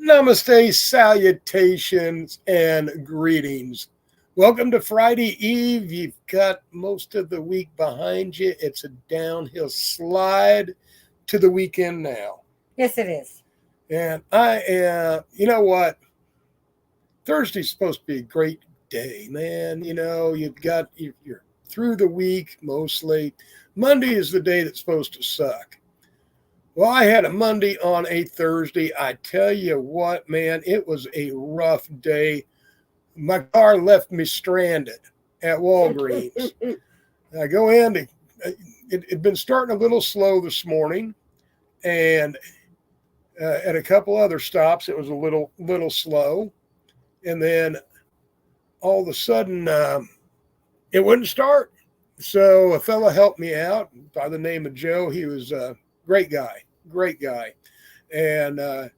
Namaste, salutations, and greetings. Welcome to Friday Eve. You've got most of the week behind you. It's a downhill slide to the weekend now. Yes, it is. And I am, you know what? Thursday's supposed to be a great day, man. You're through the week mostly. Monday is the day that's supposed to suck. Well, I had a Monday on a Thursday. I tell you what, man, it was a rough day. My car left me stranded at Walgreens. I go in, it had been starting a little slow this morning, and at a couple other stops, it was a little slow. And then all of a sudden, it wouldn't start. So a fellow helped me out by the name of Joe. He was a great guy. And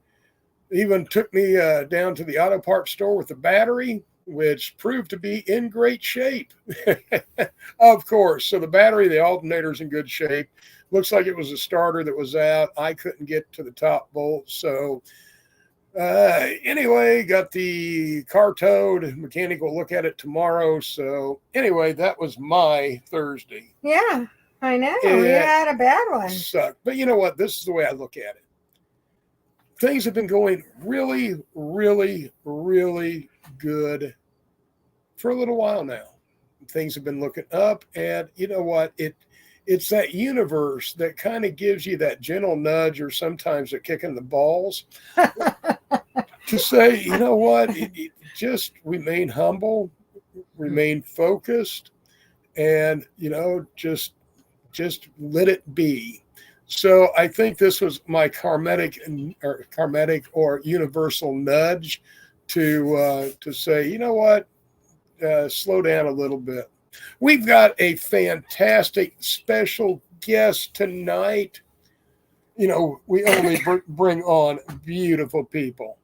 even took me down to the auto parts store with the battery, which proved to be in great shape. Of course. So the battery, the alternator's in good shape. Looks like it was a starter that was out. I couldn't get to the top bolt. So anyway, got the car towed. Mechanic will look at it tomorrow. So anyway, that was my Thursday. Yeah, I know. You had a bad one. Sucked. But you know what? This is the way I look at it. Things have been going really, really, really good for a little while now. Things have been looking up, and you know what? It's that universe that kind of gives you that gentle nudge, or sometimes a kick in the balls, to say, you know what? Just remain humble, remain focused, and just let it be. So I think this was my karmatic or universal nudge to say, you know what, slow down a little bit. We've got a fantastic special guest tonight. You know, we only bring on beautiful people,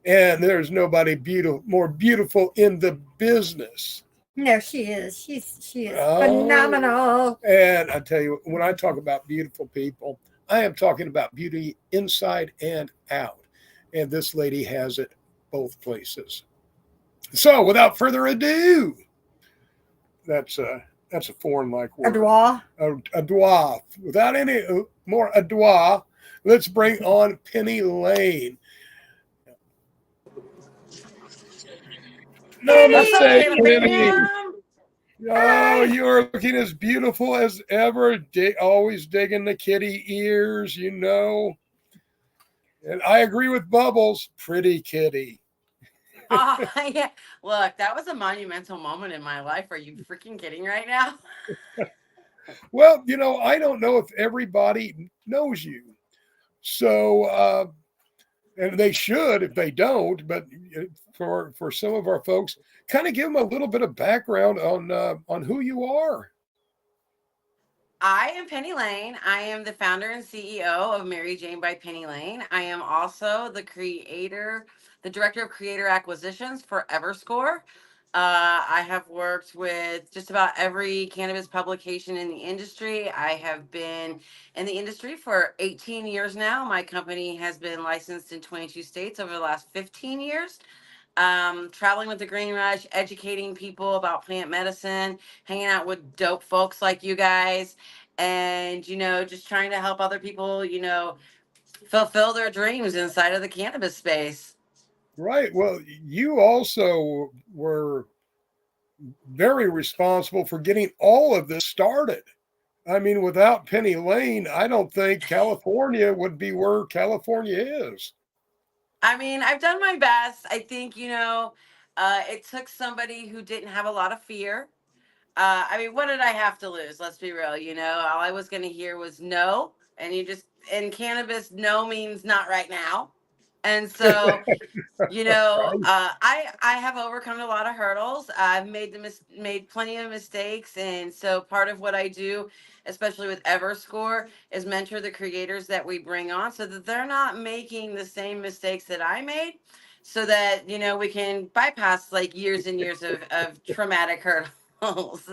and there's nobody more beautiful in the business. No, she is. She is phenomenal. And I tell you, when I talk about beautiful people, I am talking about beauty inside and out. And this lady has it both places. So without further ado, that's a foreign like word. Ado. Without any more ado, let's bring on Penny Lane. Namaste, Penny. Oh, you're looking as beautiful as ever. Always digging the kitty ears, you know. And I agree with Bubbles. Pretty kitty. Yeah. Look, that was a monumental moment in my life. Are you freaking kidding right now? Well, you know, I don't know if everybody knows you. So, and they should if they don't, but for some of our folks, kind of give them a little bit of background on who you are. I am Penny Lane. I am the founder and CEO of Mary Jane by Penny Lane. I am also the director of creator acquisitions for Everscore. I have worked with just about every cannabis publication in the industry. I have been in the industry for 18 years now. My company has been licensed in 22 states over the last 15 years. Traveling with the Green Rush, educating people about plant medicine, hanging out with dope folks like you guys, and just trying to help other people, fulfill their dreams inside of the cannabis space. Right. Well, you also were very responsible for getting all of this started. I mean, without Penny Lane, I don't think California would be where California is. I mean, I've done my best. I think, it took somebody who didn't have a lot of fear. I mean, what did I have to lose? Let's be real. All I was going to hear was no. And in cannabis, no means not right now. And so, I have overcome a lot of hurdles. I've made plenty of mistakes. And so part of what I do, especially with Everscore, is mentor the creators that we bring on so that they're not making the same mistakes that I made, so that, we can bypass like years and years of traumatic hurdles.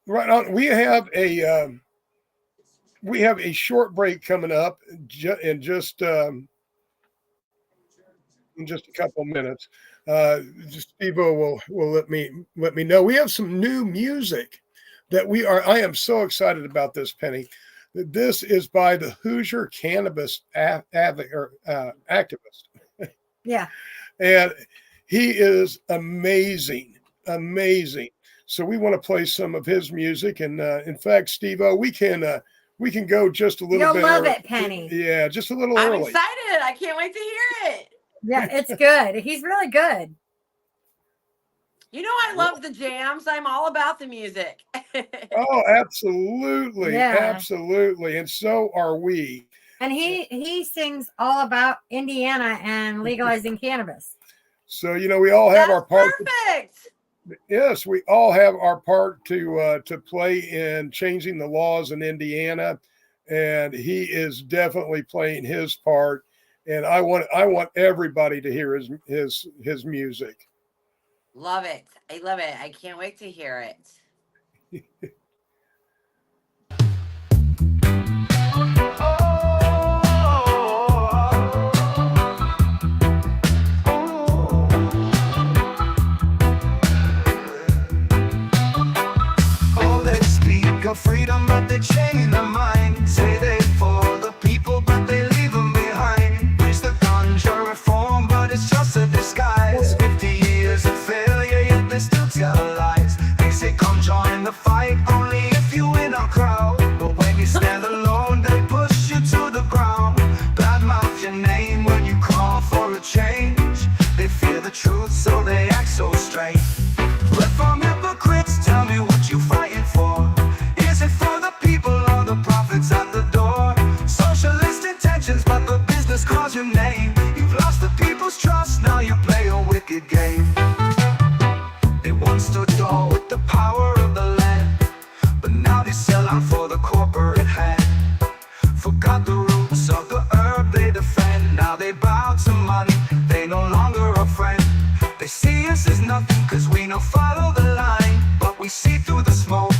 Right on. We have we have a short break coming up in just a couple minutes. Just Steve-O will let me know. We have some new music that I am so excited about this, Penny. This is by the Hoosier Cannabis activist. Yeah. And he is amazing. So we want to play some of his music. And in fact, Steve-O, we can go just a little bit. You'll love it, Penny. Yeah, just a little I'm early. excited. I can't wait to hear it. Yeah, it's good. He's really good. You know, I love the jams. I'm all about the music. Oh, absolutely. Yeah. Absolutely. And so are we. And he sings all about Indiana and legalizing cannabis. So, we all have our part. Perfect. Yes, we all have our part to play in changing the laws in Indiana. And he is definitely playing his part. And I want everybody to hear his music. Love it. I love it. I can't wait to hear it. Oh, they speak of freedom, but they chain their mind. Say they for the people, but they leave them behind. Preach the ganja reform, but it's just a disguise. 50 years of failure, yet they still tell lies. They say come join the fight, only if you in a crowd. But when you stand alone, they push you to the ground. Badmouth your name when you call for a change. They fear the truth, so they act so strange. Reform hypocrites, tell me what you fighting for. Is it for the people or the profits at the door? Socialist intentions, but the business calls your name. You've lost the people's trust, now you play a wicked game. They once stood tall with the power of the land, but now they sell out for the corporate hand. Forgot the roots of the herb they defend. Now they bow to money, they no longer a friend. They see us as nothing cause we no follow the line. But we see through the smoke,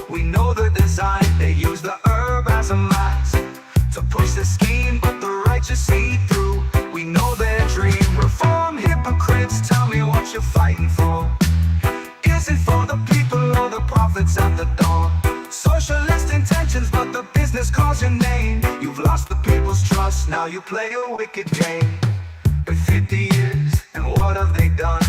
we know the design. They use the herb as a mask to push the scheme, but the righteous see through. We know their dream. Reform hypocrites, tell me what you're fighting for. Is it for the people or the profits at the door? Socialist intentions, but the business calls your name. You've lost the people's trust, now you play a wicked game. Been 50 years, and what have they done?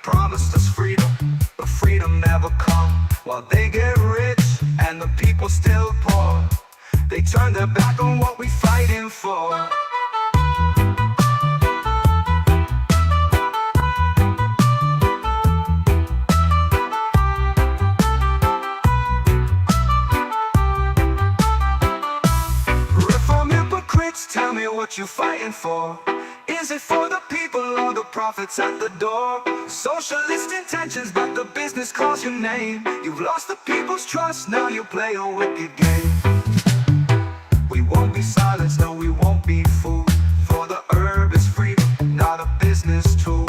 Promised us freedom, but freedom never come. While they get rich, and the people still poor. They turn their back on what we fighting for. Reform hypocrites, tell me what you fighting for. Is it for the people or the profits at the door? Socialist intentions, but the business calls your name. You've lost the people's trust, now you play a wicked game. We won't be silenced, no we won't be fooled. For the herb is freedom, not a business tool.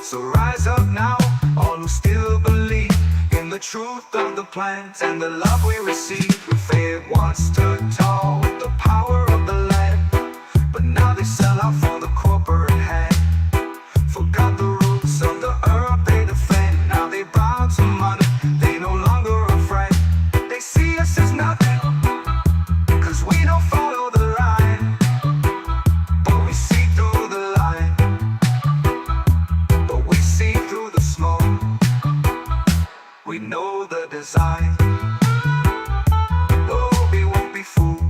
So rise up now, all who still believe in the truth of the plants and the love we receive. Faith once stood tall with the power of the land, but now they sell out for the corporate hand. Forgot the roots of the herb they defend. Now they bow to money, they no longer a friend. They see us as nothing, cause we don't follow the line. But we see through the line. But we see through the smoke. We know the design. Oh, we won't be fooled.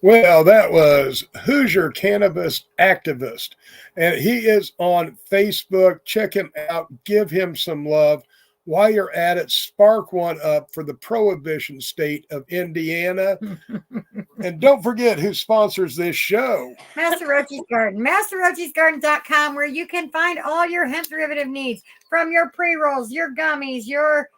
Well, that was Hoosier Cannabis Activist. And he is on Facebook. Check him out. Give him some love. While you're at it, spark one up for the prohibition state of Indiana. And don't forget who sponsors this show. Master Rochi's Garden. MasterRochi'sGarden.com, where you can find all your hemp derivative needs, from your pre-rolls, your gummies, your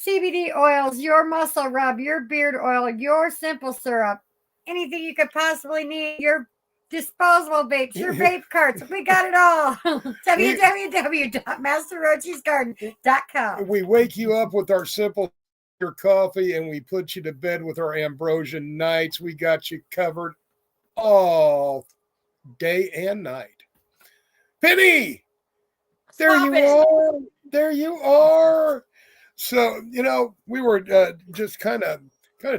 CBD oils, your muscle rub, your beard oil, your simple syrup, anything you could possibly need, your disposable vapes, your vape carts. We got it all. www.MasterRochi'sGarden.com. We wake you up with our simple coffee and we put you to bed with our Ambrosian nights. We got you covered all day and night. Penny, there Stop you it. are. There you are. So, we were just kind of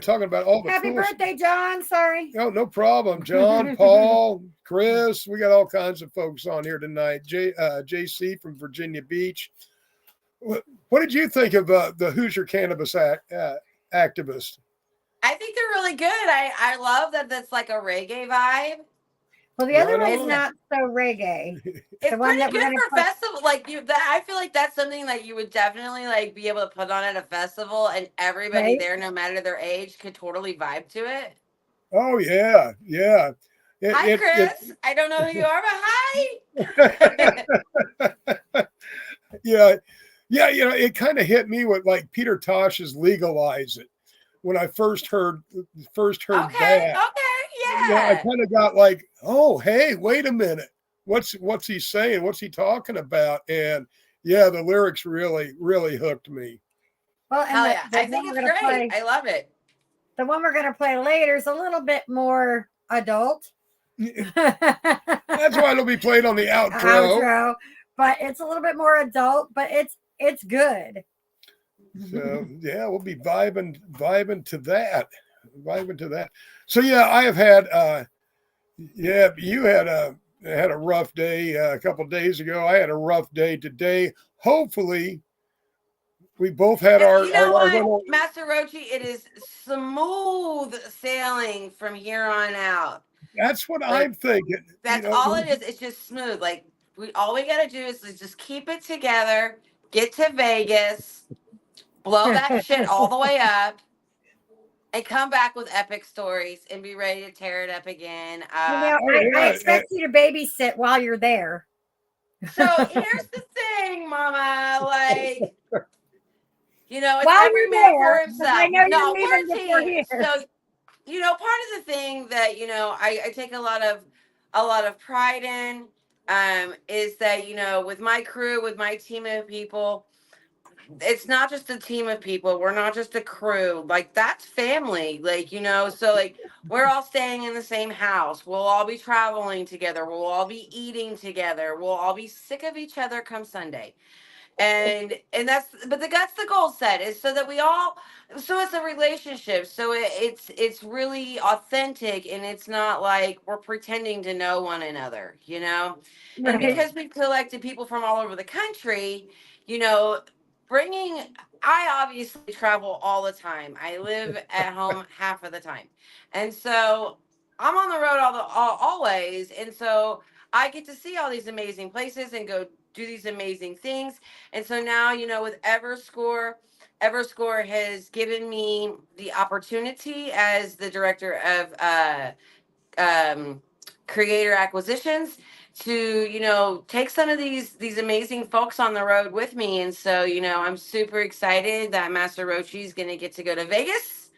talking about all the Happy cool birthday, John. Sorry. Oh, no problem. John, Paul, Chris, we got all kinds of folks on here tonight. JC from Virginia Beach. What did you think of the Hoosier Cannabis Activist? I think they're really good. I love that that's like a reggae vibe. Well, the other Right one's on. not so reggae. It's The one pretty that we're good gonna for put- festival. Like I feel like that's something that you would definitely like be able to put on at a festival, and everybody Right. there, no matter their age, could totally vibe to it. Oh, yeah. Hi, Chris. I don't know who you are, but hi. Yeah. It kind of hit me with like Peter Tosh's Legalize It. When I first heard Okay. that. I Yeah. kind of got like, oh, hey, wait a minute. What's he saying? What's he talking about? And yeah, the lyrics really, really hooked me. Well, Hell and yeah. the I one think we're it's gonna great. play, I love it. the one we're gonna play later is a little bit more adult. That's why it'll be played on the outro. But it's a little bit more adult, but it's good. So yeah, we'll be vibing to that. So yeah, I have had you had a rough day a couple days ago. I had a rough day today. Hopefully we both had our little, Master Rochi, it is smooth sailing from here on out. that's what Like, I'm thinking. That's all it is. It's just smooth. Like all we gotta do is just keep it together, get to Vegas, blow that shit all the way up, and come back with epic stories and be ready to tear it up again. I expect you to babysit while you're there. So here's the thing, Mama. Like, it's While every you're man there, for himself. I know No, you're we're leaving a before team. here. So, part of the thing that I take a lot of pride in is that with my crew, with my team of people, it's not just a team of people. We're not just a crew. Like, that's family. Like, so like we're all staying in the same house. We'll all be traveling together. We'll all be eating together. We'll all be sick of each other come Sunday. And that's the goal set, is so that so it's a relationship, so it's really authentic, and it's not like we're pretending to know one another. And Right. because we've collected people from all over the country, bringing I obviously travel all the time. I live at home half of the time, and so I'm on the road always, and so I get to see all these amazing places and go do these amazing things. And so now, with Everscore has given me the opportunity as the director of creator acquisitions to take some of these amazing folks on the road with me. And so I'm super excited that Master Rochi is going to get to go to Vegas.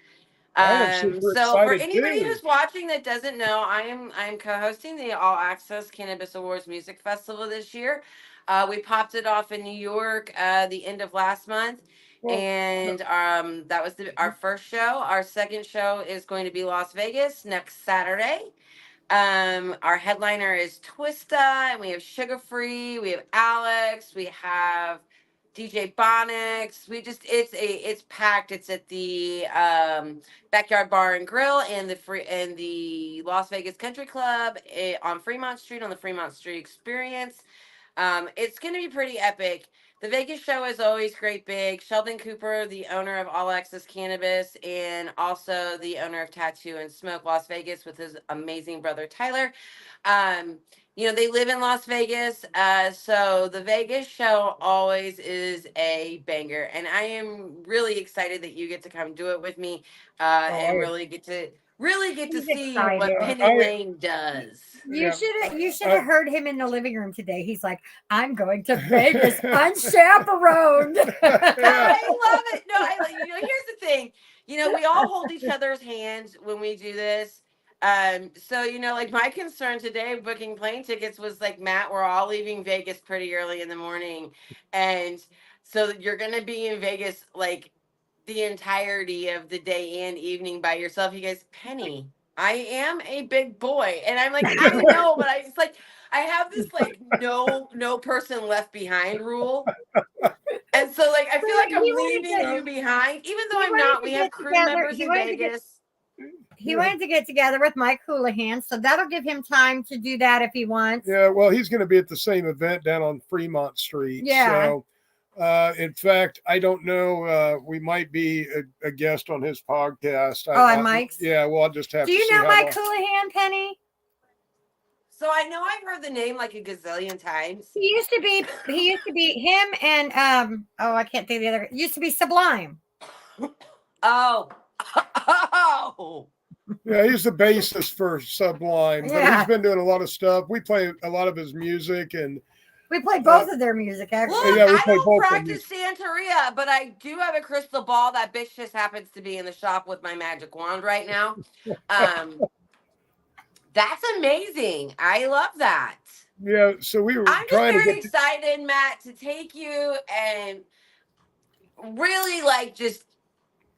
I am super So for excited anybody too. who's watching that doesn't know, I'm co-hosting the All Access Cannabis Awards Music Festival this year. We popped it off in New York the end of last month. Well, And that was our first show. Our second show is going to be Las Vegas next Saturday. Our headliner is Twista, and we have Sugar Free, we have Alex, we have DJ Bonix. It's packed. It's at the Backyard Bar and Grill and the Las Vegas Country Club on Fremont Street, on the Fremont Street Experience. It's going to be pretty epic. the Vegas show is always great big. Sheldon Cooper, the owner of All Access Cannabis and also the owner of Tattoo and Smoke Las Vegas with his amazing brother Tyler. Um, they live in Las Vegas. So the Vegas show always is a banger. And I am really excited that you get to come do it with me and really get to He's see what excited. Penny Lane does. You Yeah. should have heard him in the living room today. He's like, I'm going to Vegas unchaperoned. I love it. No, here's the thing. We all hold each other's hands when we do this. So like my concern today booking plane tickets was like, Matt, we're all leaving Vegas pretty early in the morning. And so you're gonna be in Vegas like the entirety of the day and evening by yourself. He goes, Penny, I am a big boy. And I'm like, I know, but it's like I have this like no person left behind rule. And so like I feel like I'm leaving you behind, even though I'm not. We have crew members in Vegas. He wanted to get together with Mike Houlihan, so that'll give him time to do that if he wants. Yeah, well, he's going to be at the same event down on Fremont Street. Yeah. So, in fact, I don't know. We might be a guest on his podcast. On Mike's? Yeah, well, I'll just have Do to you see know how Mike long. Houlihan, Penny? So I know I've heard the name like a gazillion times. He used to be him and I can't think of the other. Used to be Sublime. Oh. Yeah, he's the bassist for Sublime. But Yeah. he's been doing a lot of stuff. We play a lot of his music, and We played both of their music, actually. Look, Yeah, we I play don't both of practice Santeria, but I do have a crystal ball. That bitch just happens to be in the shop with my magic wand right now. That's amazing. I love that. yeah. So we were I'm just trying to very get. excited, Matt, to take you and really like just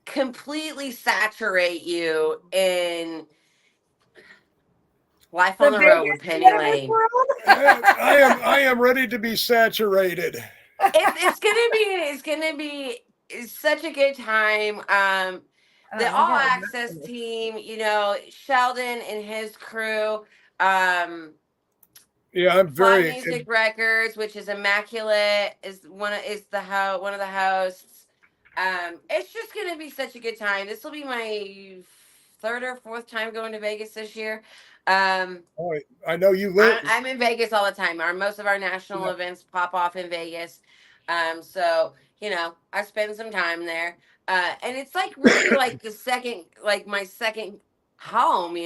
completely saturate you in life on the road with Penny Lane. I am ready to be saturated. It's gonna be such a good time. The All Access team, Sheldon and his crew. Yeah, I'm Fly very. Music Records, which is immaculate, is one of the hosts. It's just gonna be such a good time. This will be my third or fourth time going to Vegas this year. I know you live. I'm in Vegas all the time. Most of our national events pop off in Vegas. So I spend some time there. And it's like really like my second home,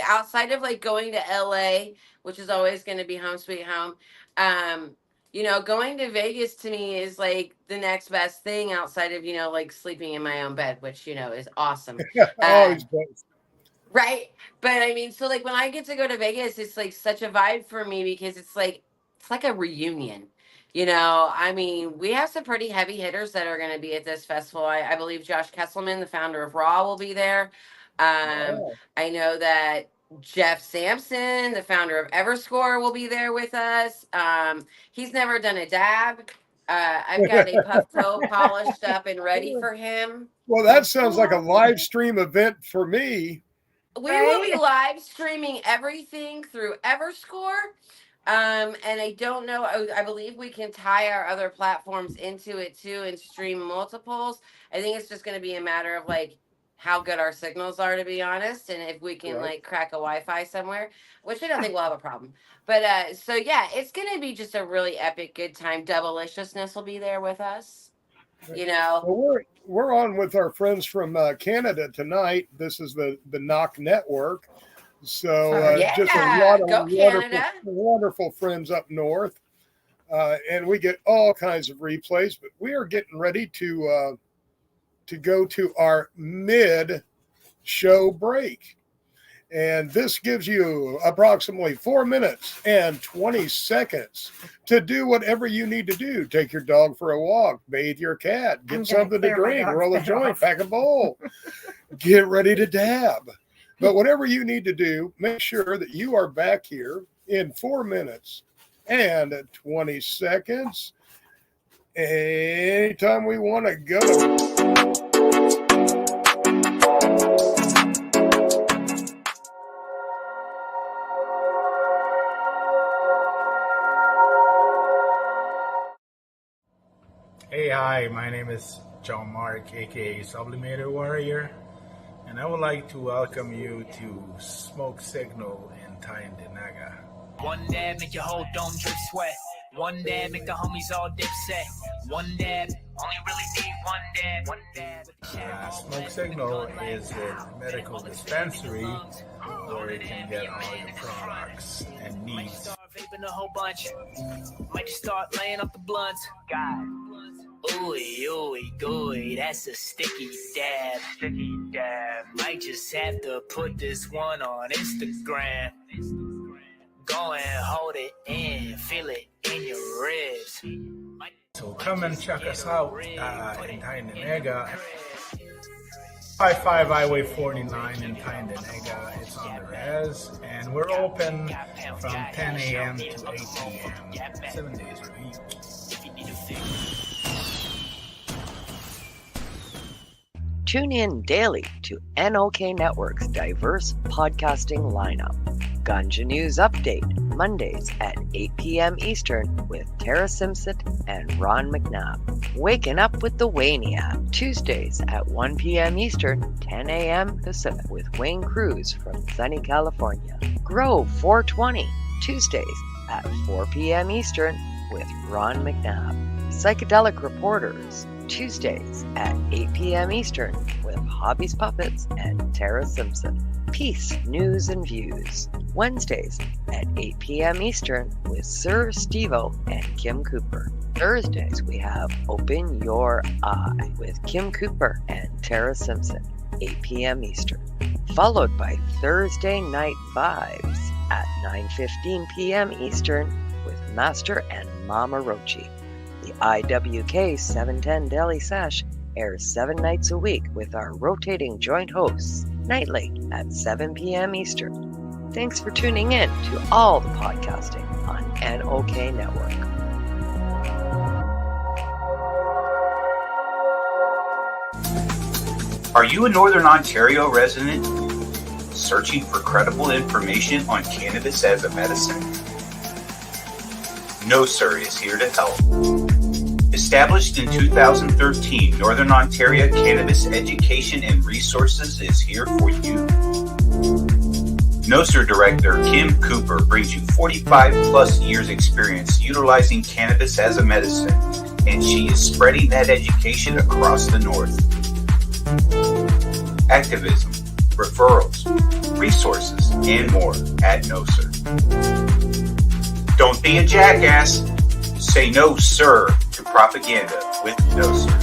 outside of like going to LA, which is always going to be home sweet home. Going to Vegas to me is like the next best thing outside of, like sleeping in my own bed, which, is awesome. Always does. Right. But I mean, so like when I get to go to Vegas, it's like such a vibe for me because it's like a reunion. I mean, we have some pretty heavy hitters that are going to be at this festival. I believe Josh Kesselman, the founder of Raw, will be there. I know that Jeff Sampson, the founder of Everscore, will be there with us. He's never done a dab. I've got a puff toe polished up and ready for him. Well, that sounds like a live stream event for me. We will be live streaming everything through Everscore. And I don't know, I believe we can tie our other platforms into it too and stream multiples. I think it's just going to be a matter of like how good our signals are, to be honest. And if we can like crack a Wi-Fi somewhere, which I don't think we'll have a problem. But so yeah, it's going to be just a really epic good time. Doubleliciousness will be there with us. Well, we're on with our friends from Canada tonight. This is the Knock Network. So just a lot of wonderful friends up north. And we get all kinds of replays, but we are getting ready to go to our mid-show break. And this gives you approximately 4 minutes and 20 seconds to do whatever you need to do. Take your dog for a walk, bathe your cat, get something to drink, roll a joint, pack a bowl, get ready to dab. But whatever you need to do, make sure that you are back here in 4 minutes and 20 seconds. Anytime we want to go. Hey, hi, my name is John Mark, aka Sublimator Warrior, and I would like to welcome you to Smoke Signal in Tyndinaga. One dab make your whole dome drip sweat. One dab make the homies all dip set. One dab, only really need one dab. One dab. Smoke Signal is a medical dispensary where you can get all your products and needs. Start vaping a whole bunch. Might just start laying off the blunts. God. Ooey, ooey, gooey, that's a sticky dab. Sticky dab. Might just have to put this one on Instagram. Go and hold it in, feel it in your ribs. So come and check us out in Tyndinaga. 55 Highway 49 in Tyndinaga. It's on the res, and we're open from 10 a.m. to 8 p.m. 7 days a week. Tune in daily to NOK Network's diverse podcasting lineup. Ganja News Update, Mondays at 8 p.m. Eastern with Tara Simpson and Ron McNabb. Waking Up with the Waniac, Tuesdays at 1 p.m. Eastern, 10 a.m. Pacific with Wayne Cruz from sunny California. Grow 420, Tuesdays at 4 p.m. Eastern with Ron McNabb. Psychedelic Reporters, Tuesdays at 8 p.m. Eastern with Hobbies Puppets and Tara Simpson. Peace, News and Views, Wednesdays at 8 p.m. Eastern with Sir Stevo and Kim Cooper. Thursdays we have Open Your Eye with Kim Cooper and Tara Simpson, 8 p.m. Eastern. Followed by Thursday Night Vibes at 9:15 p.m. Eastern with Master and Mama Rochi. The IWK 710 Daily Sesh airs 7 nights a week with our rotating joint hosts nightly at 7 p.m. Eastern. Thanks for tuning in to all the podcasting on NOK Network. Are you a Northern Ontario resident searching for credible information on cannabis as a medicine? No Sir is here to help. Established in 2013, Northern Ontario Cannabis Education and Resources is here for you. No Sir Director Kim Cooper brings you 45 plus years experience utilizing cannabis as a medicine, and she is spreading that education across the North. Activism, referrals, resources, and more at No Sir. Don't be a jackass. Say no, sir, to propaganda with No Sir.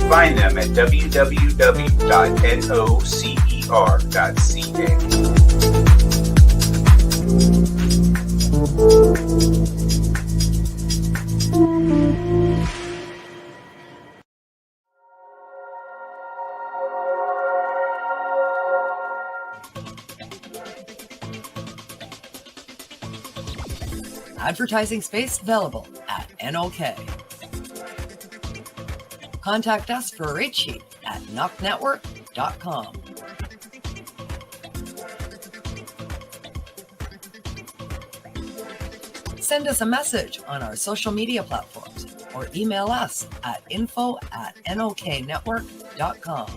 Find them at www.nocer.ca. Advertising space available at NOK. Contact us for a rate sheet at knocknetwork.com. Send us a message on our social media platforms or email us at info@noknetwork.com.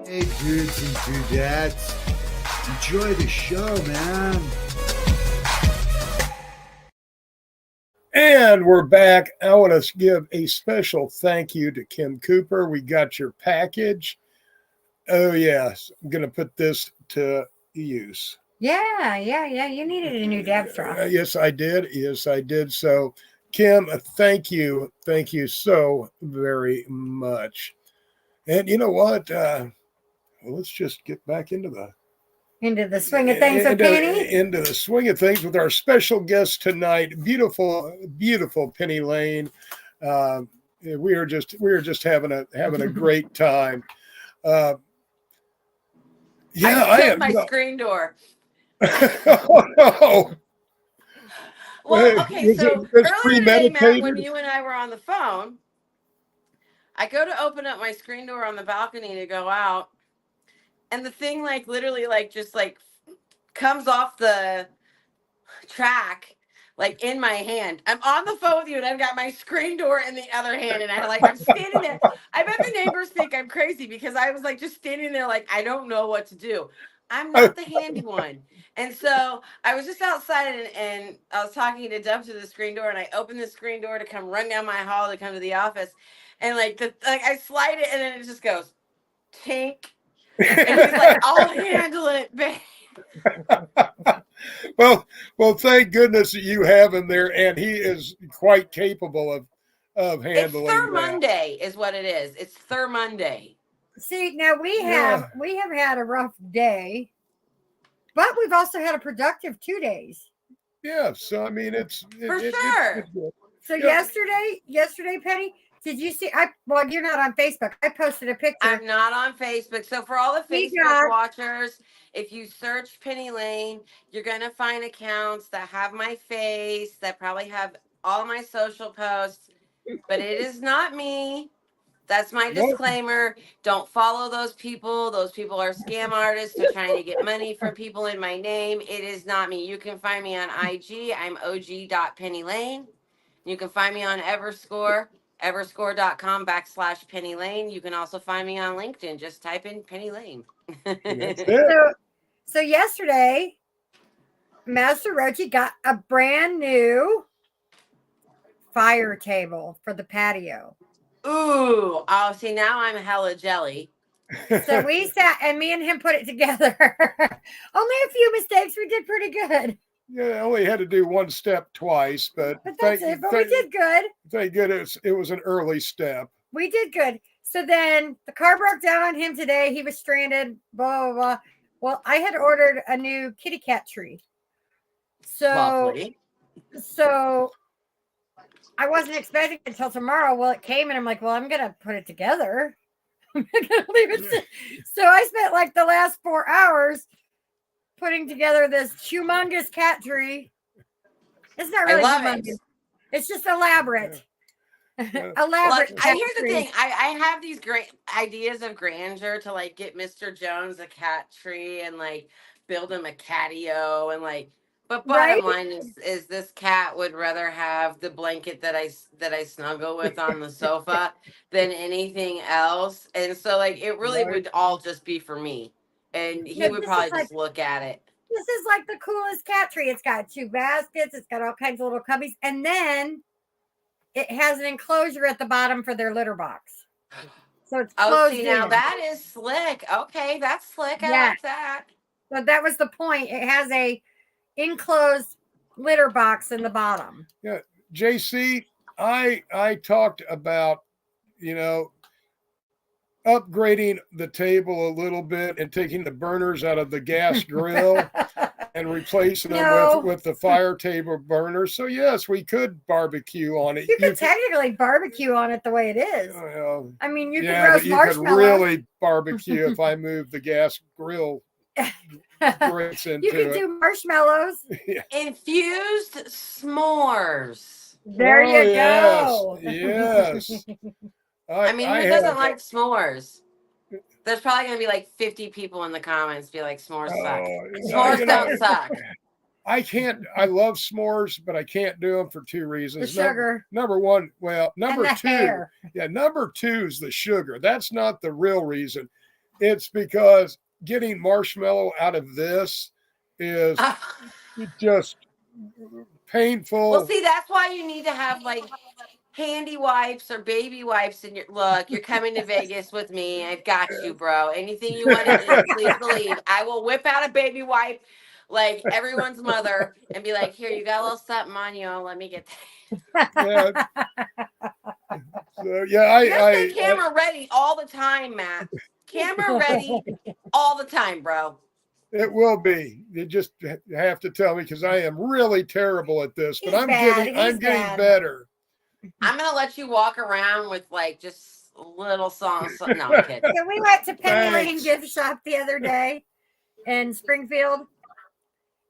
Hey dudes and dudettes, enjoy the show, man. And we're back. I want to give a special thank you to Kim Cooper. We got your package. Oh, yes. I'm going to put this to use. Yeah. You needed a new dab straw. Yes, I did. So, Kim, thank you. Thank you so very much. And you know what? Let's just get back into the swing of things with Penny. Into the swing of things with our special guest tonight, beautiful Penny Lane. We are just having a great time. I hit my screen door. Oh no. Well, okay, so earlier today, Matt, when you and I were on the phone, I go to open up my screen door on the balcony to go out, and the thing like literally like just like comes off the track like in my hand. I'm on the phone with you and I've got my screen door in the other hand, and I'm standing there. I bet the neighbors think I'm crazy because I was like just standing there like I don't know what to do. I'm not the handy one. And so I was just outside and I was talking to Dub to the screen door, and I opened the screen door to come run down my hall to come to the office. And like I slide it and then it just goes tink. And he's like, I'll handle it, babe. Well, thank goodness that you have him there, and he is quite capable of handling It's that. Monday is what it is. It's Monday. See, now we have had a rough day, but we've also had a productive 2 days. Yeah, so I mean, it's sure. good. So yesterday, Penny, did you see? Well, you're not on Facebook. I posted a picture. I'm not on Facebook. So for all the Facebook watchers, if you search Penny Lane, you're gonna find accounts that have my face, that probably have all my social posts, but it is not me. That's my disclaimer. Don't follow those people. Those people are scam artists. They're trying to get money from people in my name. It is not me. You can find me on IG. I'm og.pennylane. You can find me on Everscore, everscore.com/Penny Lane. You can also find me on LinkedIn. Just type in Penny Lane. So yesterday, Master Rochi got a brand new fire table for the patio. Ooh, oh, see, now I'm hella jelly. So we sat and me and him put it together. Only a few mistakes. We did pretty good. Yeah, I only had to do one step twice, but that's it. But we did good. Thank goodness it was an early step. We did good. So then the car broke down on him today. He was stranded, blah, blah, blah. Well, I had ordered a new kitty cat tree. So I wasn't expecting it until tomorrow. Well, it came and I'm like, well, I'm going to put it together. I'm going to leave it. So I spent like the last 4 hours putting together this humongous cat tree. It's not really humongous. It's just elaborate. Elaborate. Look, here's the thing. I have these great ideas of grandeur to like get Mr. Jones a cat tree and like build him a catio and like. But bottom line is this cat would rather have the blanket that I snuggle with on the sofa than anything else, and so like it really would all just be for me, and he would probably just look at it. This is like the coolest cat tree. It's got 2 baskets. It's got all kinds of little cubbies, and then it has an enclosure at the bottom for their litter box. So it's closed in. Now that is slick. Okay, that's slick. I like that. So that was the point. It has a enclosed litter box in the bottom. Yeah, JC, I talked about, upgrading the table a little bit and taking the burners out of the gas grill and replacing them with the fire table burners. So yes, we could barbecue on it. You could technically barbecue on it the way it is. I mean, you could roast marshmallows. You could really barbecue if I move the gas grill. You can do marshmallows. Infused s'mores. There you go. Yes. I mean, who doesn't like s'mores? There's probably going to be like 50 people in the comments be like, s'mores suck. S'mores don't suck. I love s'mores, but I can't do them for 2 reasons. The sugar. Number one, number two. Hair. Yeah, number 2 is the sugar. That's not the real reason. It's because getting marshmallow out of this is just painful. Well, see, that's why you need to have like handy wipes or baby wipes in your look. You're coming to Vegas with me. I've got you, bro. Anything you want to eat, please believe. I will whip out a baby wipe like everyone's mother and be like, here, you got a little something on you. Let me get that. I camera ready all the time, Matt. Camera ready all the time, bro. It will be. You just have to tell me because I am really terrible at this, but I'm getting better. I'm gonna let you walk around with like just little songs. No, I'm kidding. So we went to Penny Lane gift shop the other day in Springfield,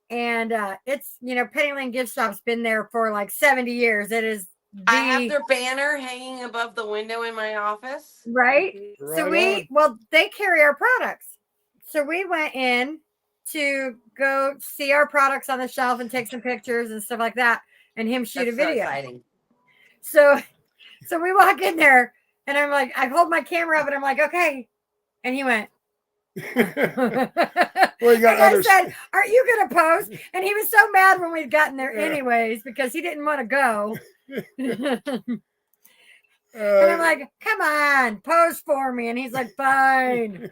and it's Penny Lane gift shop's been there for like 70 years. It is. I have their banner hanging above the window in my office. Right. So they carry our products. So we went in to go see our products on the shelf and take some pictures and stuff like that, and him shoot That's a so video. exciting. So we walk in there, and I'm like, I hold my camera up, and I'm like, okay, and he went. Well, you got and I others. said, "Aren't you going to pose?" And he was so mad when we'd gotten there, anyways, because he didn't want to go. And I'm like, "Come on, pose for me," and he's like, "Fine."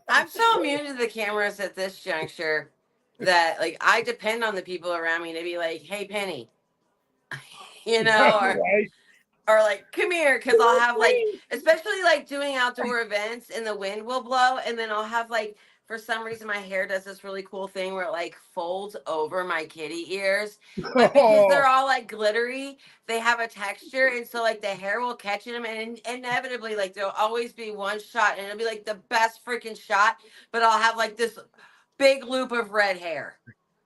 I'm so immune to the cameras at this juncture that like I depend on the people around me to be like, "Hey, Penny," you know, Right. or like, "Come here," because I'll have like, especially like doing outdoor events and the wind will blow, and then I'll have like, for some reason, my hair does this really cool thing where it like folds over my kitty ears, but because they're all like glittery, they have a texture, and so like the hair will catch them, and inevitably like there'll always be one shot, and it'll be like the best freaking shot, but I'll have like this big loop of red hair.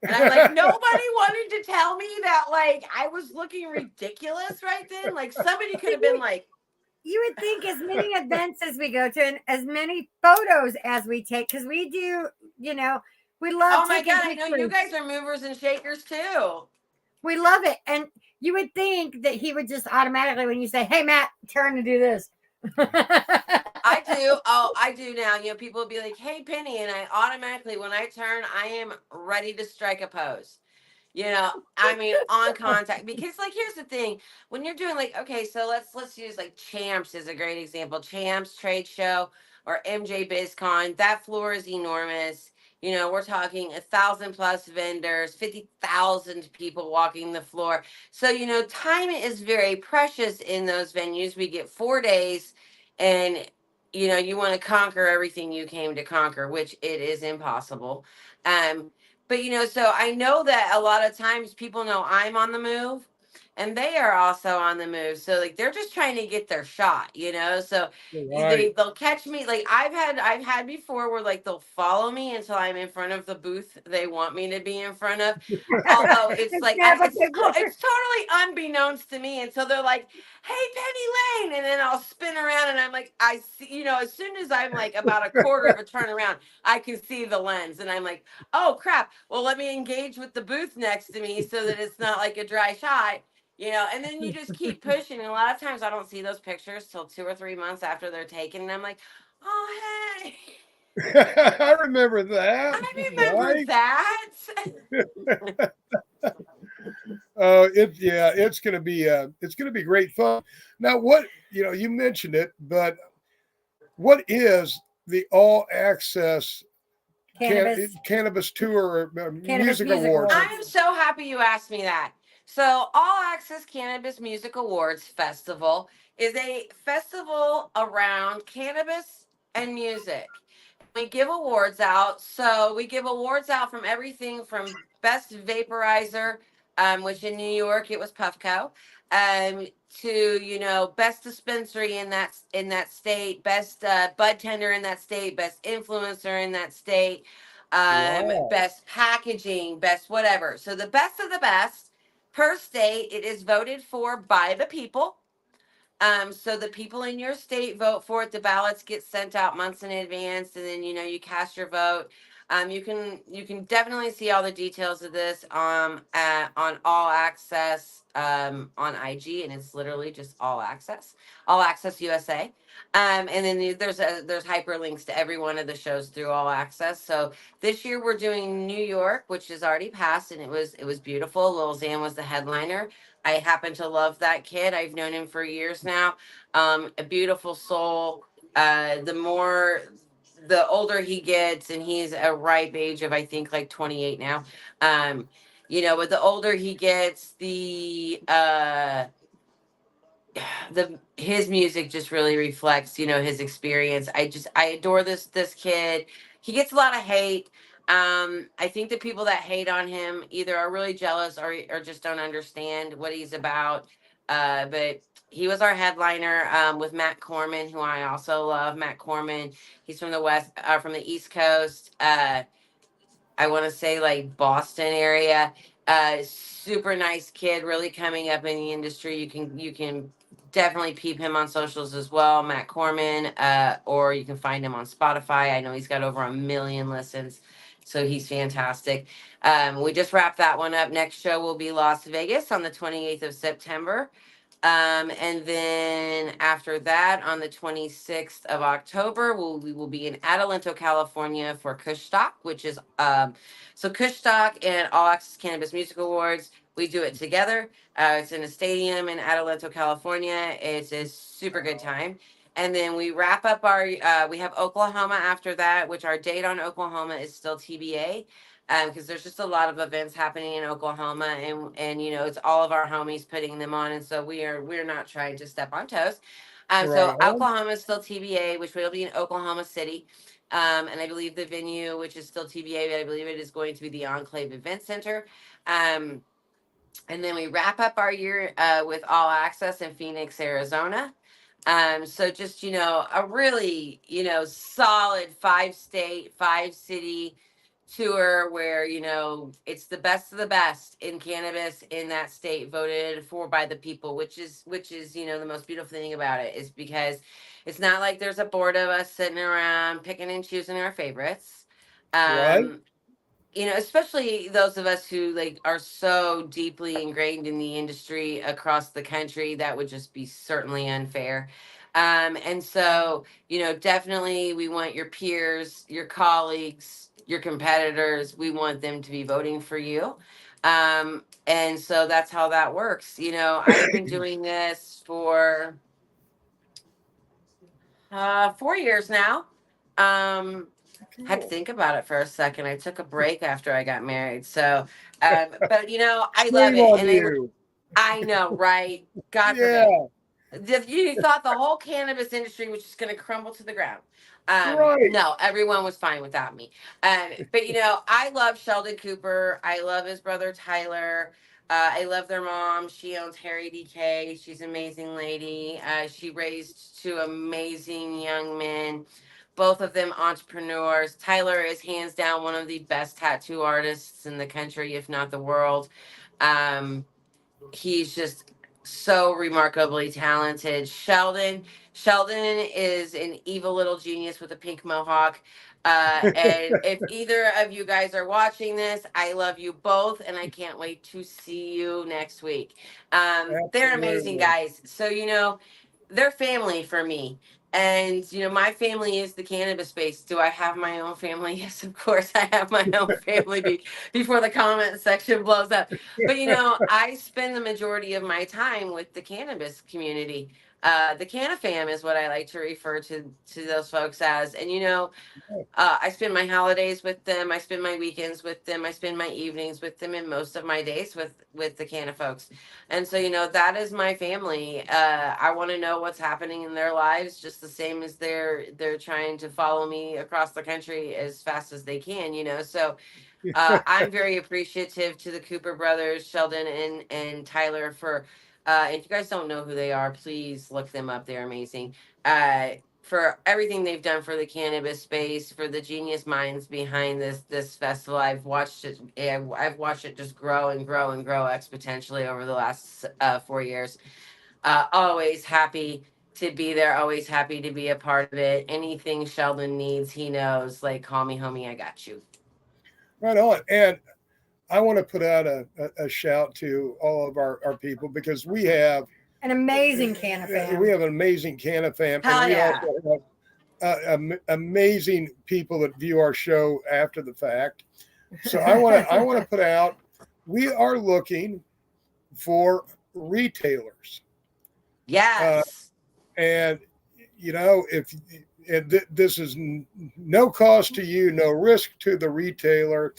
And I'm like, nobody wanted to tell me that like I was looking ridiculous right then. Like somebody could have been like, you would think as many events as we go to and as many photos as we take, because we do, we love oh my taking God, I know you pictures. guys are movers and shakers too. We love it. And you would think that he would just automatically, when you say, "Hey, Matt, turn to do this." I do. Oh, I do now. People will be like, "Hey, Penny," and I automatically, when I turn, I am ready to strike a pose. I mean, on contact, because like, here's the thing, when you're doing like, okay, so let's use like Champs is a great example. Champs trade show or MJ BizCon, that floor is enormous. We're talking 1,000+ vendors, 50,000 people walking the floor. So, time is very precious in those venues. We get 4 days, and you want to conquer everything you came to conquer, which it is impossible. But so I know that a lot of times people know I'm on the move, and they are also on the move. So like they're just trying to get their shot, So Right. they'll catch me. Like I've had before where like they'll follow me until I'm in front of the booth they want me to be in front of. Although it's like it's totally unbeknownst to me until they're like, "Hey, Penny Lane," and then I'll spin around and I'm like, I see, as soon as I'm like about a quarter of a turn around, I can see the lens, and I'm like, "Oh crap! Well, let me engage with the booth next to me so that it's not like a dry shot." And then you just keep pushing. And a lot of times I don't see those pictures till 2 or 3 months after they're taken, and I'm like, "Oh hey, I remember that. I remember that." It's gonna be great fun. Now, what you mentioned it, but what is the All Access Cannabis Tour Music Awards? I am so happy you asked me that. So, All Access Cannabis Music Awards Festival is a festival around cannabis and music. We give awards out. So, we give awards out from everything from Best Vaporizer, which in New York it was Puffco, to best dispensary in that state, best bud tender in that state, best influencer in that state, Wow. best packaging, best whatever. So the best of the best per state. It is voted for by the people. So the people in your state vote for it. The ballots get sent out months in advance, and then you cast your vote. You can definitely see all the details of this on All Access on IG, and it's literally just All Access USA. And then there's hyperlinks to every one of the shows through All Access. So this year we're doing New York, which is already passed, and it was beautiful. Lil Xan was the headliner. I happen to love that kid. I've known him for years now. A beautiful soul. The older he gets, and he's a ripe age of I think like 28 now. But the older he gets, his music just really reflects his experience. I adore this kid. He gets a lot of hate. I think the people that hate on him either are really jealous or just don't understand what he's about. But he was our headliner with Matt Corman, who I also love. Matt Corman, he's from from the East Coast. I want to say like Boston area. Super nice kid, really coming up in the industry. You can definitely peep him on socials as well, Matt Corman, or you can find him on Spotify. I know he's got over 1 million listens, so he's fantastic. We just wrapped that one up. Next show will be Las Vegas on the 28th of September. And then after that, on the 26th of October, we will be in Adelanto, California for Kushstock, which is so Kushstock and All Access Cannabis Music Awards. We do it together. It's in a stadium in Adelanto, California. It's a super good time. And then we wrap up we have Oklahoma after that, which our date on Oklahoma is still TBA. Because there's just a lot of events happening in Oklahoma, and you know, it's all of our homies putting them on, and so we're not trying to step on toes. So Right on. Oklahoma is still TBA, which will be in Oklahoma City. And I believe the venue, which is still TBA, but I believe it is going to be the Enclave Event Center. And then we wrap up our year with All Access in Phoenix, Arizona. So just, you know, a really, you know, solid 5-state, 5-city tour where, you know, it's the best of the best in cannabis in that state, voted for by the people, which is, you know, the most beautiful thing about it is because it's not like there's a board of us sitting around picking and choosing our favorites. Right. You know, especially those of us who like are so deeply ingrained in the industry across the country, that would just be certainly unfair. And so, you know, definitely we want your peers, your colleagues, your competitors, we want them to be voting for you. And so that's how that works. You know, I've been doing this for 4 years now. Had to think about it for a second. I took a break after I got married. So, but you know, I love Shame it. on And you. I know, right? God Yeah. forbid. You thought the whole cannabis industry was just going to crumble to the ground. Right. No, everyone was fine without me. But you know, I love Sheldon Cooper. I love his brother Tyler. I love their mom. She owns Harry DK. She's an amazing lady. She raised 2 amazing young men, both of them entrepreneurs. Tyler is hands down one of the best tattoo artists in the country, if not the world. He's just so remarkably talented. Sheldon is an evil little genius with a pink mohawk. And if either of you guys are watching this, I love you both, and I can't wait to see you next week. They're amazing Absolutely. guys. So you know, they're family for me. And you know, my family is the cannabis space. Do I have my own family? Yes, of course I have my own family before the comment section blows up. But you know, I spend the majority of my time with the cannabis community. The CannaFam is what I like to refer to those folks as. And you know, I spend my holidays with them. I spend my weekends with them. I spend my evenings with them, and most of my days with the Canna folks. And so, you know, that is my family. I want to know what's happening in their lives, just the same as they're trying to follow me across the country as fast as they can. You know, so I'm very appreciative to the Cooper brothers, Sheldon and Tyler, for. If you guys don't know who they are, please look them up. They're amazing. For everything they've done for the cannabis space, for the genius minds behind this festival. I've watched it. I've watched it just grow and grow and grow exponentially over the last 4 years. Always happy to be there. Always happy to be a part of it. Anything Sheldon needs, he knows. Like, call me, homie. I got you. Right on. And I want to put out a shout to all of our people, because we have An amazing CannaFam. we have an amazing CannaFam, Hell and we yeah. also have amazing people that view our show after the fact. So I want to put out, we are looking for retailers. Yes. And you know, if this is no cost to you, no risk to the retailer,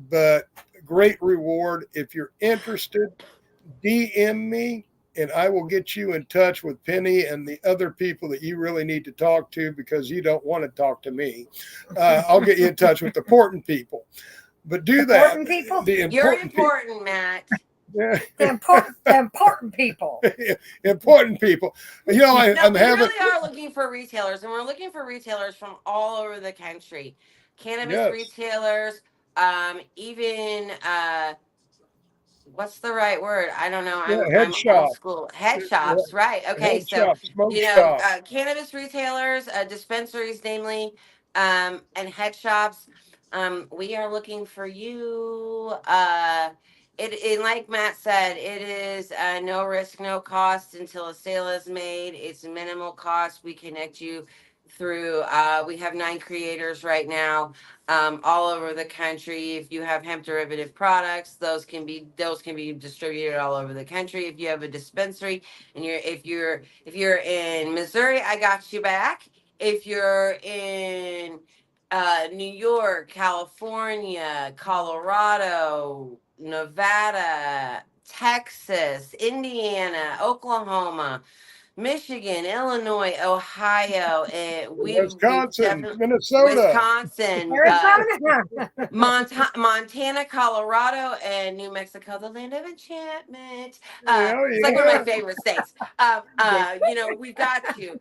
but great reward. If you're interested, DM me and I will get you in touch with Penny and the other people that you really need to talk to, because you don't want to talk to me. I'll get you in touch with the important people. But do that. Important people? You're important, Matt. Yeah. The important people. Important people. You know, I'm we having. really are looking for retailers, and we're looking for retailers from all over the country. Cannabis Yes. retailers, even what's the right word? I don't know. Yeah, I'm head I'm shop. old school. Head Yeah, shops, right? Okay, head so shop, smoke you know, shop. cannabis retailers, dispensaries, namely, and head shops. We are looking for you. It like Matt said, it is no risk, no cost until a sale is made. It's minimal cost. We connect you through. We have 9 creators right now all over the country. If you have hemp derivative products, those can be distributed all over the country. If you have a dispensary and if you're in Missouri, I got you back. If you're in New York, California, Colorado, Nevada, Texas, Indiana, Oklahoma, Michigan, Illinois, Ohio, and we've Wisconsin, definitely Minnesota. Wisconsin, Arizona. Montana, Colorado, and New Mexico, the land of enchantment. Oh, It's like one of my yeah. favorite states. We've got you.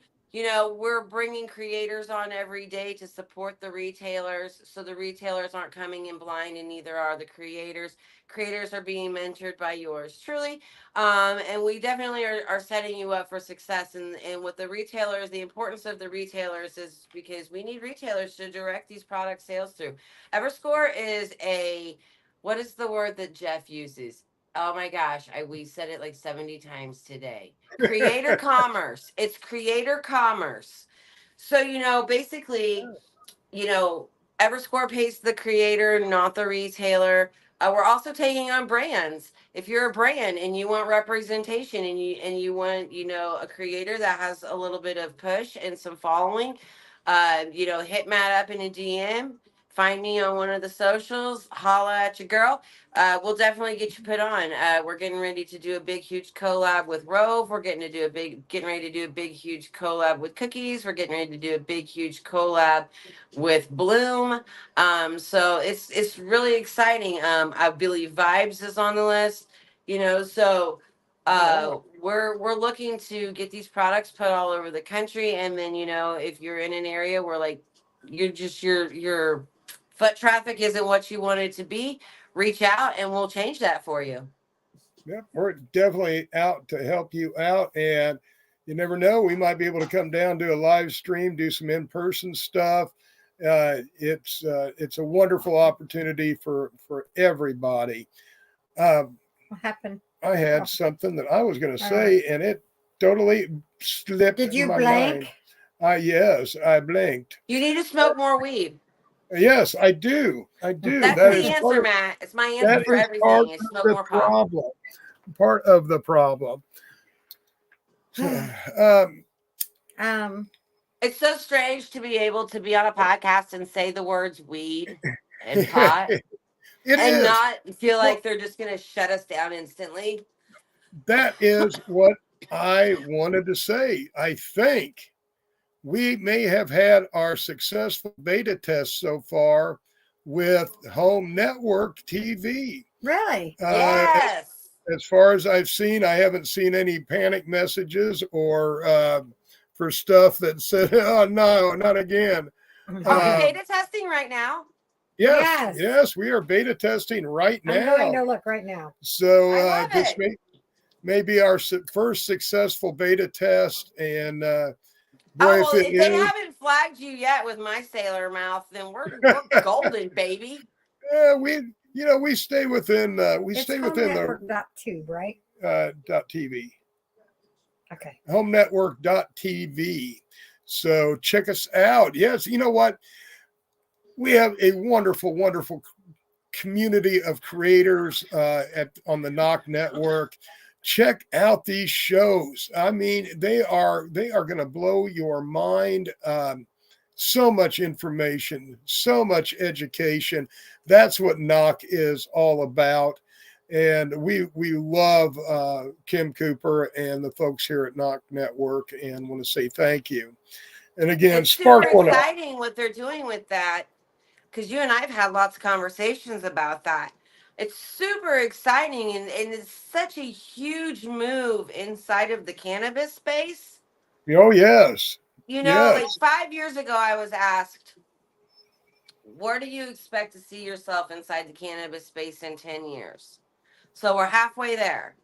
We're bringing creators on every day to support the retailers, so the retailers aren't coming in blind, and neither are the creators. Creators are being mentored by yours truly, and we definitely are setting you up for success. And with the retailers, the importance of the retailers is because we need retailers to direct these product sales through. Everscore is what is the word that Jeff uses? Oh my gosh, we said it like 70 times today. Creator commerce. It's creator commerce. So, basically, Everscore pays the creator, not the retailer. We're also taking on brands. If you're a brand and you want representation and you want, a creator that has a little bit of push and some following, hit Matt up in a DM. Find me on one of the socials. Holla at your girl. We'll definitely get you put on. We're getting ready to do a big, huge collab with Rove. We're getting ready to do a big, huge collab with Cookies. We're getting ready to do a big, huge collab with Bloom. So it's really exciting. I believe Vibes is on the list. So we're looking to get these products put all over the country, and then if you're in an area where like your foot traffic isn't what you want it to be, reach out and we'll change that for you. Yep, we're definitely out to help you out, and you never know, we might be able to come down, do a live stream, do some in-person stuff. It's a wonderful opportunity for everybody. What happened? I had something that I was going to say, and it totally slipped. Did you my blank? mind. Yes, I blinked. You need to smoke more weed. Yes, I do. I do. That's That the is answer, Matt. It's my answer that for is part everything. Is of smoke the more pot. problem. Part of the problem. It's so strange to be able to be on a podcast and say the words weed and pot and not feel like they're just going to shut us down instantly. That is what I wanted to say. I think we may have had our successful beta test so far with Home Network TV. Really? Yes. As far as I've seen, I haven't seen any panic messages or for stuff that said, "Oh no, not again." Are we beta testing right now? Yes, we are beta testing right now. I'm going to look right now. So this may be our first successful beta test, and boy, if they haven't flagged you yet with my sailor mouth, then we're golden, baby. Yeah, we stay within stay within the .tube, right? .tv. Okay. HomeNetwork.tv. So check us out. Yes, you know what? We have a wonderful, wonderful community of creators on the Knock Network. Check out these shows. I mean, they are going to blow your mind. So much information, so much education. That's what Knock is all about. And we love Kim Cooper and the folks here at Knock Network, and want to say thank you. And again, it's super exciting what they're doing with that, because you and I have had lots of conversations about that. It's super exciting, and it's such a huge move inside of the cannabis space. Oh, yes. Like 5 years ago, I was asked, where do you expect to see yourself inside the cannabis space in 10 years? So we're halfway there.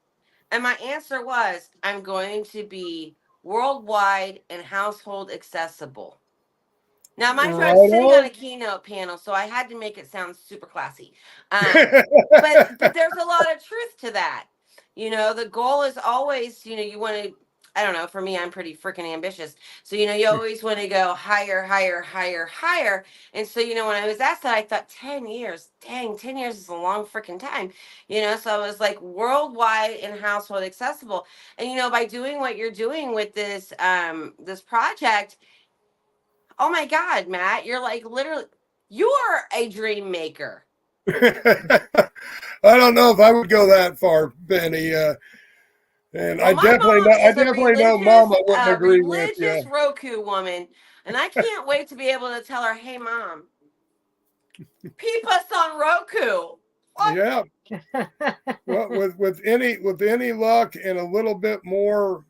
And my answer was, I'm going to be worldwide and household accessible. Now, mind you, Right I'm sitting on on. a keynote panel, so I had to make it sound super classy. But there's a lot of truth to that. You know, the goal is always, you know, you want to, I don't know, for me, I'm pretty freaking ambitious. So, you know, you always want to go higher, higher, higher, higher. And so, you know, when I was asked that, I thought 10 years, dang, 10 years is a long freaking time. You know, so I was like worldwide and household accessible. And, you know, by doing what you're doing with this project, oh my God, Matt, you're like literally, you are a dream maker. I don't know if I would go that far, Benny. And Well, my mom I is a definitely know Mama wouldn't agree with religious you. Roku woman, and I can't wait to be able to tell her, "Hey, Mom, peep us on Roku." What? Yeah. Well, with any luck and a little bit more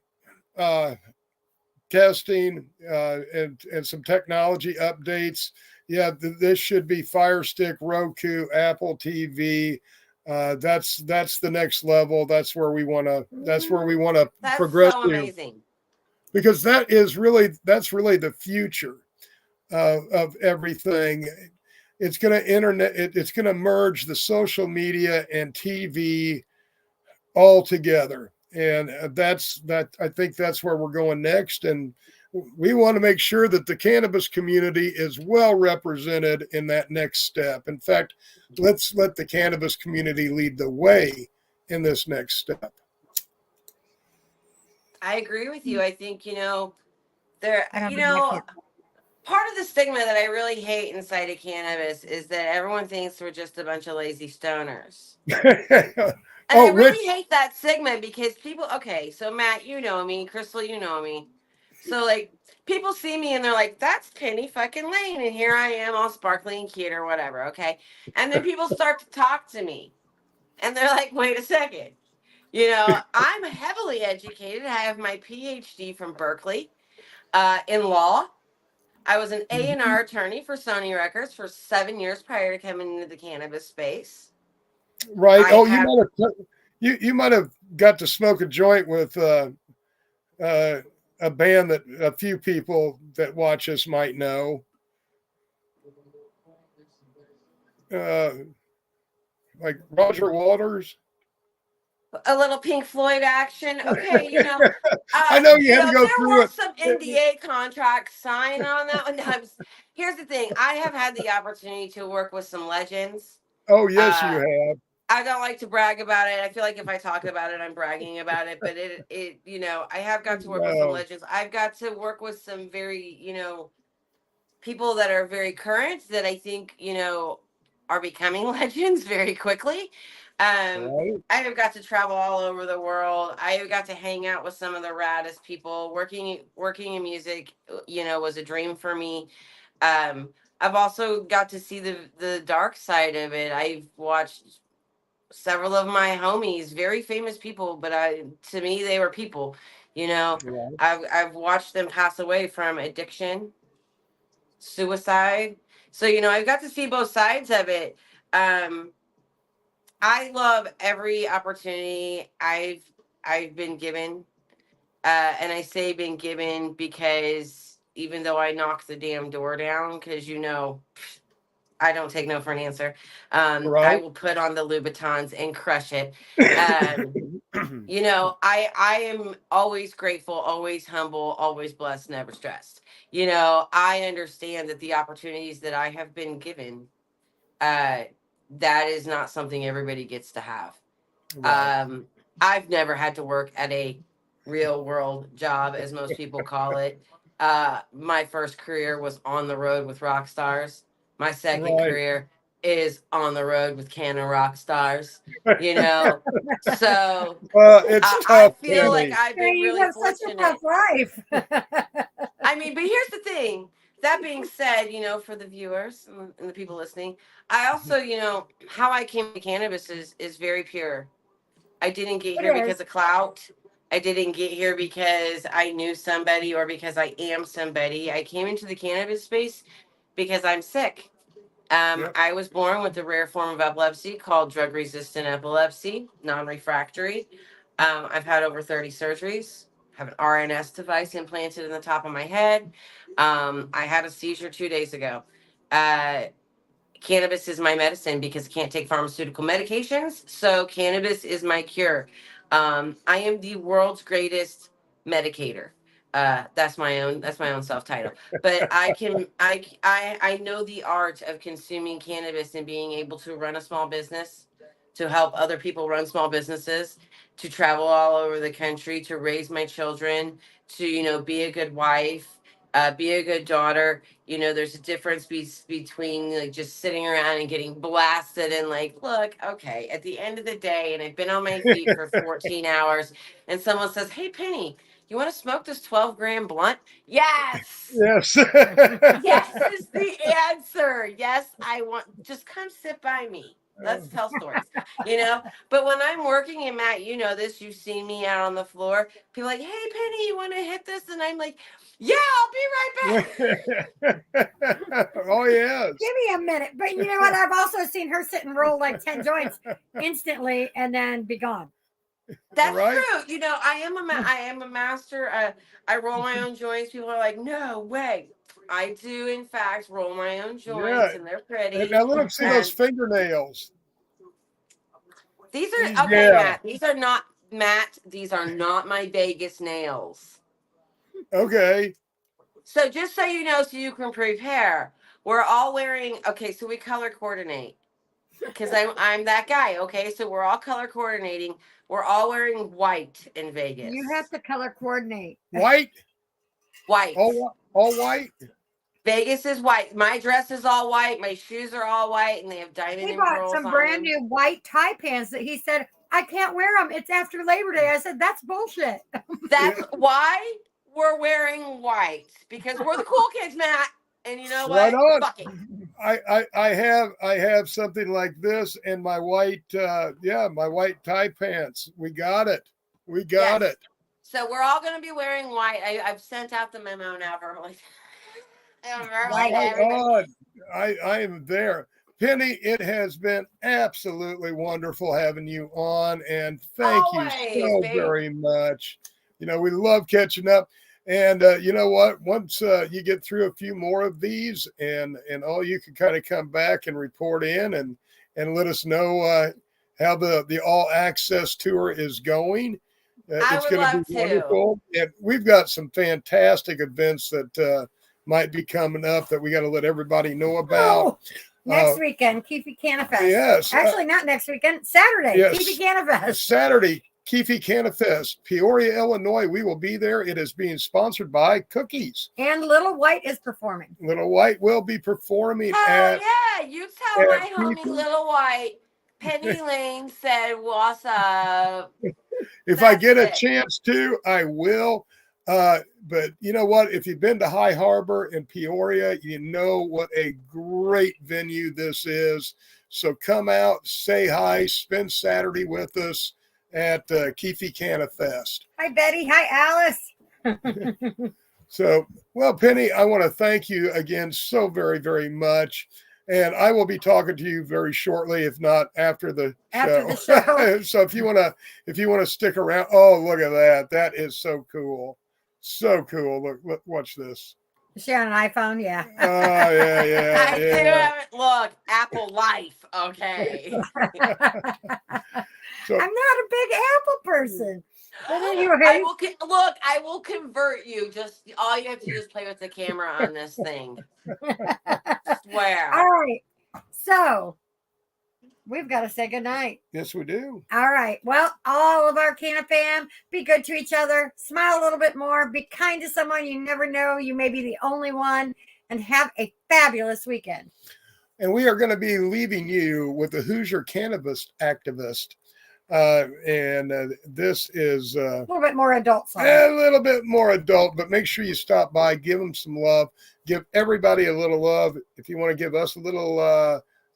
testing and some technology updates, yeah, this should be Fire Stick, Roku, Apple TV. That's the next level. That's where we want to. That's where we want to That's progress so to, amazing. because that's really the future of everything. It's going to it's going to merge the social media and TV all together, and I think that's where we're going next. And we want to make sure that the cannabis community is well represented in that next step. In fact, let's let the cannabis community lead the way in this next step. I agree with you. I think, you know, there, I don't you know. know, part of the stigma that I really hate inside of cannabis is that everyone thinks we're just a bunch of lazy stoners. And I really hate that stigma because people, okay, so Matt, you know me, Crystal, you know me. So like people see me and they're like, that's Penny fucking Lane. And here I am all sparkly and cute or whatever. Okay. And then people start to talk to me and they're like, wait a second. You know, I'm heavily educated. I have my PhD from Berkeley in law. I was an A&R attorney for Sony Records for 7 years prior to coming into the cannabis space. Right. I Oh, have, you might have got to smoke a joint with a band that a few people that watch us might know. Like Roger Waters. a little Pink Floyd action. Okay, you know, I know you had to go there through were it. some NDA contracts signed on that one. Here's the thing: I have had the opportunity to work with some legends. Oh, yes, you Uh, have. I don't like to brag about it. I feel like if I talk about it, I'm bragging about it. But you know, I have got to work with some No. legends. I've got to work with some very, you know, people that are very current that I think, you know, are becoming legends very quickly. Right. I have got to travel all over the world. I have got to hang out with some of the raddest people. Working in music, you know, was a dream for me. I've also got to see the dark side of it. I've watched several of my homies, very famous people, but to me they were people. You know, Right. I've watched them pass away from addiction, suicide. So, you know, I've got to see both sides of it. Um, I love every opportunity I've been given. And I say been given because even though I knock the damn door down, because you know, I don't take no for an answer. I Right. will put on the Louboutins and crush it. You know, I am always grateful, always humble, always blessed, never stressed. You know, I understand that the opportunities that I have been given, uh, that is not something everybody gets to have. Right. I've never had to work at a real world job, as most people call it. My first career was on the road with rock stars. My second Right. career is on the road with Canon rock stars. You know, so It's I tough, feel like Penny. I've Hey, been you really have such a fortunate. tough life. I mean, but here's the thing. That being said, you know, for the viewers and the people listening, I also, you know, how I came to cannabis is very pure. I didn't get here It because is. of clout. I didn't get here because I knew somebody or because I am somebody. I came into the cannabis space because I'm sick. Yep. I was born with a rare form of epilepsy called drug-resistant epilepsy, non-refractory. I've had over 30 surgeries. Have an RNS device implanted in the top of my head. I had a seizure 2 days ago. Cannabis is my medicine because I can't take pharmaceutical medications. So cannabis is my cure. I am the world's greatest medicator. That's my own self-title. But I know the art of consuming cannabis and being able to run a small business, to help other people run small businesses, to travel all over the country, to raise my children, to, be a good wife, be a good daughter. There's a difference between like just sitting around and getting blasted and like, look, okay, at the end of the day, and I've been on my feet for 14 hours, and someone says, "Hey, Penny, you want to smoke this 12-gram blunt?" Yes. Yes. Yes is the answer. Yes, I want. Just come sit by me. Let's tell stories, But when I'm working, and Matt, you know this, you've seen me out on the floor. People are like, "Hey, Penny, you want to hit this?" And I'm like, "Yeah, I'll be right back." Oh, yes. Give me a minute. But you know what? I've also seen her sit and roll like 10 joints instantly and then be gone. That's Right. true. I am a master. I roll my own joints. People are like, "No way." I do, in fact, roll my own joints, Yeah. and they're pretty. And now let them see those And fingernails. these are Yeah. okay, Matt. These are not my Vegas nails. Okay. So just so you know, so you can prepare, we're all wearing. Okay, so we color coordinate because I'm that guy. Okay, so we're all color coordinating. We're all wearing white in Vegas. You have to color coordinate. White. White. All white. Vegas is white. My dress is all white. My shoes are all white, and they have diamond He and bought pearls some on brand them. new white tie pants that he said, "I can't wear them. It's after Labor Day." I said, "That's bullshit." That's why we're wearing white, because we're the cool kids, Matt. And you know Right what? on. Fuck it. I have something like this and my white my white tie pants. We got it. Yes. It. So we're all going to be wearing white. I've sent out the memo now for like, Right on. I am there. Penny, it has been absolutely wonderful having you on, and thank you so very much. We love catching up. And you know what? Once you get through a few more of these, and all, you can kind of come back and report in and let us know how the All Access tour is going. It's going to be wonderful, and we've got some fantastic events that might be coming up that we got to let everybody know about. Next weekend, Keefe Canafest. Yes. Actually, not next weekend. Saturday, yes. Keefe Canafest. Saturday, Keefe Canafest, Peoria, Illinois. We will be there. It is being sponsored by Cookies. And Little White is performing. Little White will be performing yeah, you tell my homie Little White. Penny Lane said, "What's up?" If I get a chance to, I will. But you know what? If you've been to High Harbor in Peoria, you know what a great venue this is. So come out, say hi, spend Saturday with us at Keefe Canafest. Hi, Betty. Hi, Alice. So, well, Penny, I want to thank you again so very, very much. And I will be talking to you very shortly, if not after the show. So if you want to stick around, oh, look at that. That is so cool. So cool. Look, watch this. Is she on an iPhone? Yeah. Oh, yeah. I do have it. Look, Apple Life. Okay. So, I'm not a big Apple person. But anyway. I will convert you. Just all you have to do is play with the camera on this thing. Swear. All right. So we've got to say goodnight. Yes, we do. All right. Well, all of our Canna fam, be good to each other. Smile a little bit more. Be kind to someone. You never know. You may be the only one. And have a fabulous weekend. And we are going to be leaving you with the Hoosier Cannabis Activist. This is a little bit more adult song. A little bit more adult, but make sure you stop by, give them some love, give everybody a little love. If you want to give us a little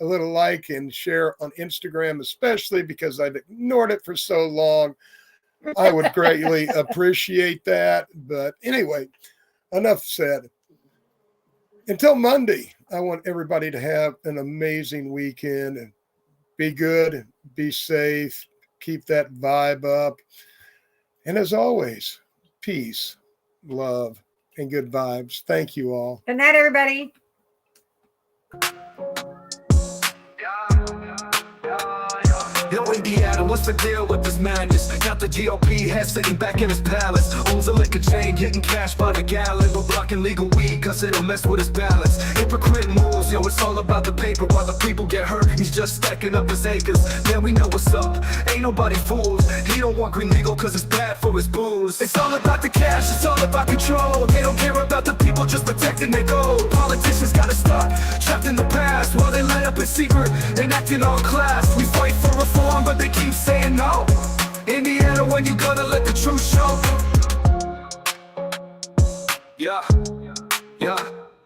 like and share on Instagram, especially because I've ignored it for so long, I would greatly appreciate that. But anyway, enough said. Until Monday, I want everybody to have an amazing weekend and be good, be safe, keep that vibe up. And as always, peace, love, and good vibes. Thank you all. Good night, everybody. Yo, Indiana, what's the deal with this madness? Got the GOP head sitting back in his palace. Owns a liquor chain, getting cash by the gallon. But blocking legal weed, cause it'll mess with his balance. Hypocrite moves, yo, it's all about the paper. While the people get hurt, he's just stacking up his acres. Man, we know what's up, ain't nobody fools. He don't want green legal cause it's bad for his booze. It's all about the cash, it's all about control. They don't care about the people, just protecting their gold. Politicians gotta stop, trapped in the past. While they light up in secret, enacting on class. We fight for reform, but they keep saying no. Indiana, when you gonna let the truth show? Yeah.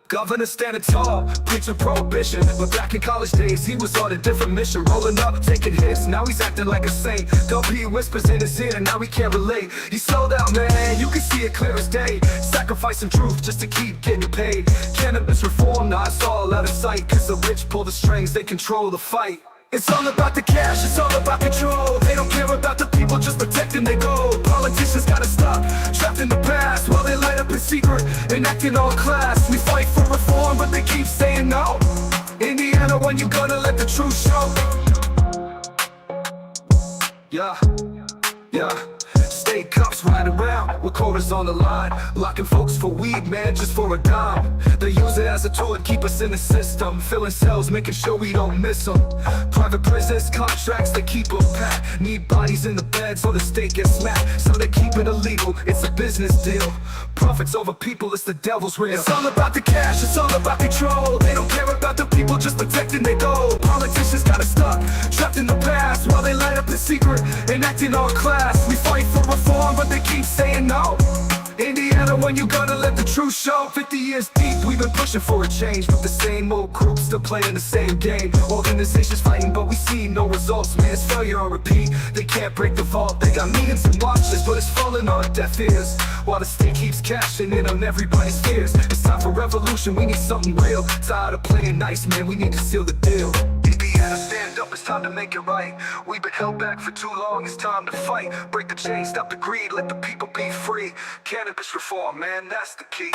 Governor standing tall, preaching prohibition. But back in college days, he was on a different mission. Rolling up, taking hits, now he's acting like a saint. WP whispers in his ear, now he can't relate. He sold out, man, you can see it clear as day. Sacrificing truth just to keep getting paid. Cannabis reform, now it's all out of sight. Cause the rich pull the strings, they control the fight. It's all about the cash, it's all about control. They don't care about the people, just protecting their gold. Politicians gotta stop, trapped in the past. While they light up in secret, enacting on class. We fight for reform, but they keep saying no. Indiana, when you gonna let the truth show? Yeah. State cops ride around with quarters on the line, locking folks for weed, man, just for a dime. They use it as a tool to keep us in the system, filling cells, making sure we don't miss them. Private prisons, contracts, they keep them packed. Need bodies in the bed so the state gets smacked. So they keep it illegal, it's a business deal. Profits over people, it's the devil's real. It's all about the cash, it's all about control. They don't care about the people, just protecting their gold. Politicians gotta stop, trapped in the past. While they light up in secret, enacting on class. We fight for reform, but they keep saying no. Indiana, when you gonna let the truth show? 50 years deep, we've been pushing for a change, but the same old group still playing the same game. Organizations fighting, but we see no results. Man, it's failure on repeat. They can't break the vault. They got meetings and watch lists, but it's falling on deaf ears. While the state keeps cashing in on everybody's fears. It's time for revolution, we need something real. Tired of playing nice, man, we need to seal the deal. Indiana, stand up, it's time to make it right. We've been held back for too long, it's time to fight. Break the chains, stop the greed, let the people be free. Cannabis reform, man, that's the key.